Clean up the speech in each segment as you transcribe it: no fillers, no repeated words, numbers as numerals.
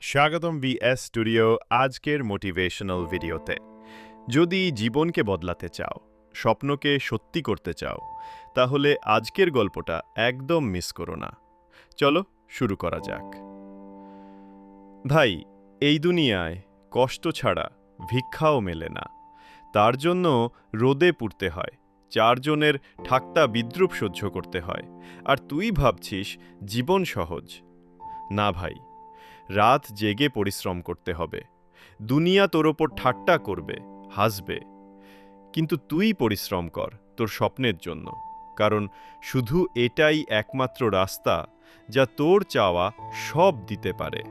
স্বাগতম VS studio আজকের motivational ভিডিওতে। যদি জীবনকে বদলাতে চাও, স্বপ্নকে সত্যি করতে চাও, তাহলে আজকের গল্পটা একদম মিস করো না। চলো শুরু করা যাক। ভাই, এই দুনিয়ায় কষ্ট ছাড়া ভিক্ষাও মেলে না। তার জন্য রোদে পুড়তে হয়, চারজনের ঠাট্টা বিদ্রূপ সহ্য করতে হয়, আর তুই ভাবছিস জীবন সহজ। না ভাই, রাত জেগে পরিশ্রম করতে হবে। দুনিয়া তোর ওপর ঠাট্টা করবে, হাসবে, কিন্তু তুই পরিশ্রম কর তোর স্বপ্নের জন্য, কারণ শুধু এটাই একমাত্র রাস্তা যা তোর চাওয়া সব দিতে পারে।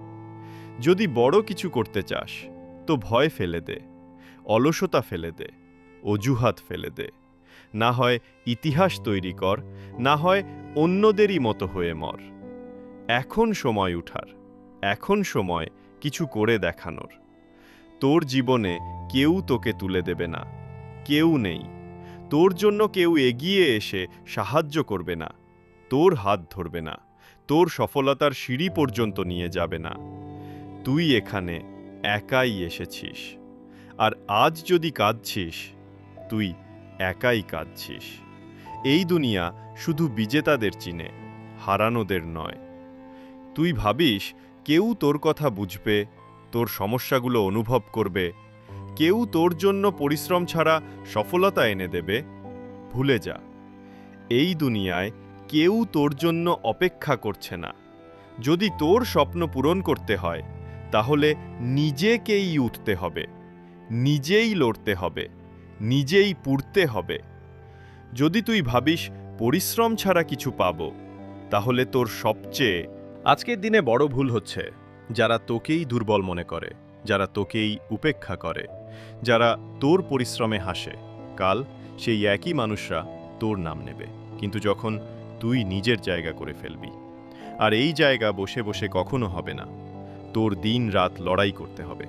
যদি বড় কিছু করতে চাস তো ভয় ফেলে দে, অলসতা ফেলে দে, অজুহাত ফেলে দে। না হয় ইতিহাস তৈরি কর, না হয় অন্যদেরই মতো হয়ে মর। এখন সময় উঠার, এখন সময় কিছু করে দেখানোর। তোর জীবনে কেউ তোকে তুলে দেবে না, কেউ নেই। তোর জন্য কেউ এগিয়ে এসে সাহায্য করবে না, তোর হাত ধরবে না, তোর সফলতার সিঁড়ি পর্যন্ত নিয়ে যাবে না। তুই এখানে একাই এসেছিস, আর আজ যদি কাঁদছিস, তুই একাই কাঁদছিস। এই দুনিয়া শুধু বিজেতাদের চিনে, হারানোদের নয়। তুই ভাবিস কেউ তোর কথা বুঝবে, তোর সমস্যাগুলো অনুভব করবে, কেউ তোর জন্য পরিশ্রম ছাড়া সফলতা এনে দেবে? ভুলে যা, এই দুনিয়ায় কেউ তোর জন্য অপেক্ষা করছে না। যদি তোর স্বপ্ন পূরণ করতে হয়, তাহলে নিজেকেই উঠতে হবে, নিজেই লড়তে হবে, নিজেই পুড়তে হবে। যদি তুই ভাবিস পরিশ্রম ছাড়া কিছু পাবো, তাহলে তোর সবচেয়ে আজকের দিনে বড় ভুল হচ্ছে যারা তোকেই দুর্বল মনে করে, যারা তোকেই উপেক্ষা করে, যারা তোর পরিশ্রমে হাসে। কাল সেই একই মানুষরা তোর নাম নেবে, কিন্তু যখন তুই নিজের জায়গা করে ফেলবি। আর এই জায়গা বসে বসে কখনো হবে না। তোর দিন রাত লড়াই করতে হবে,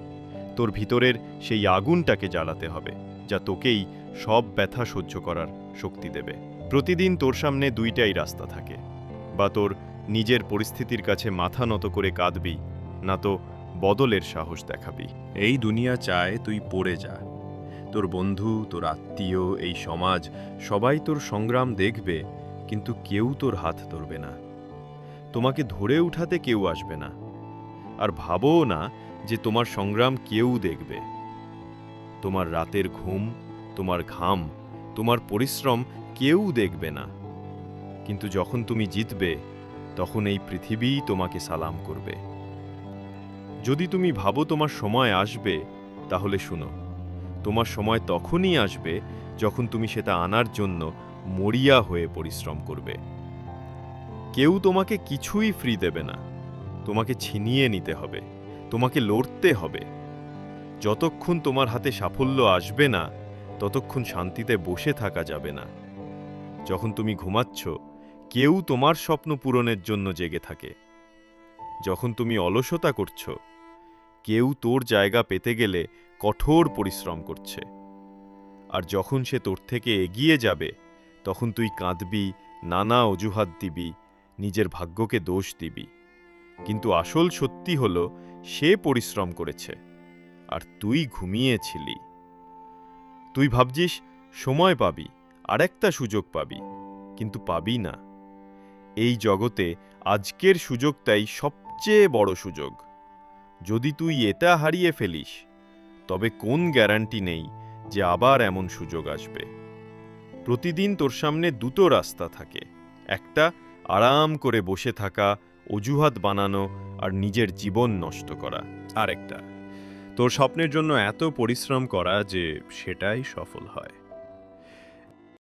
তোর ভিতরের সেই আগুনটাকে জ্বালাতে হবে, যা তোকেই সব ব্যথা সহ্য করার শক্তি দেবে। প্রতিদিন তোর সামনে দুইটাই রাস্তা থাকে, বা তোর নিজের পরিস্থিতির কাছে মাথা নত করে কাঁদবি, না তো বদলের সাহস দেখাবি। এই দুনিয়া চায় তুই পড়ে যা। তোর বন্ধু, তোর আত্মীয়, এই সমাজ সবাই তোর সংগ্রাম দেখবে, কিন্তু কেউ তোর হাত ধরবে না। তোমাকে ধরে উঠাতে কেউ আসবে না, আর ভাবও না যে তোমার সংগ্রাম কেউ দেখবে। তোমার রাতের ঘুম, তোমার ঘাম, তোমার পরিশ্রম কেউ দেখবে না। কিন্তু যখন তুমি জিতবে, তখন এই পৃথিবী তোমাকে সালাম করবে। যদি তুমি ভাবো তোমার সময় আসবে, তাহলে শুনো, তোমার সময় তখনই আসবে যখন তুমি সেটা আনার জন্য মরিয়া হয়ে পরিশ্রম করবে। কেউ তোমাকে কিছুই ফ্রি দেবে না, তোমাকে ছিনিয়ে নিতে হবে, তোমাকে লড়তে হবে। যতক্ষণ তোমার হাতে সাফল্য আসবে না, ততক্ষণ শান্তিতে বসে থাকা যাবে না। যখন তুমি ঘুমাচ্ছ, কেউ তোমার স্বপ্ন পূরণের জন্য জেগে থাকে। যখন তুমি অলসতা করছো, কেউ তোর জায়গা পেতে গেলে কঠোর পরিশ্রম করছে। আর যখন সে তোর থেকে এগিয়ে যাবে, তখন তুই কাঁদবি, নানা অজুহাত দিবি, নিজের ভাগ্যকে দোষ দিবি। কিন্তু আসল সত্যি হলো, সে পরিশ্রম করেছে, আর তুই ঘুমিয়েছিলি। তুই ভাবছিস সময় পাবি, আরেকটা সুযোগ পাবি, কিন্তু পাবি না। এই জগতে আজকের সুযোগটাই সবচেয়ে বড় সুযোগ। যদি তুই এটা হারিয়ে ফেলিস, তবে কোন গ্যারান্টি নেই যে আবার এমন সুযোগ আসবে। প্রতিদিন তোর সামনে দুটো রাস্তা থাকে, একটা আরাম করে বসে থাকা, অজুহাত বানানো আর নিজের জীবন নষ্ট করা, আরেকটা তোর স্বপ্নের জন্য এত পরিশ্রম করা যে সেটাই সফল হয়।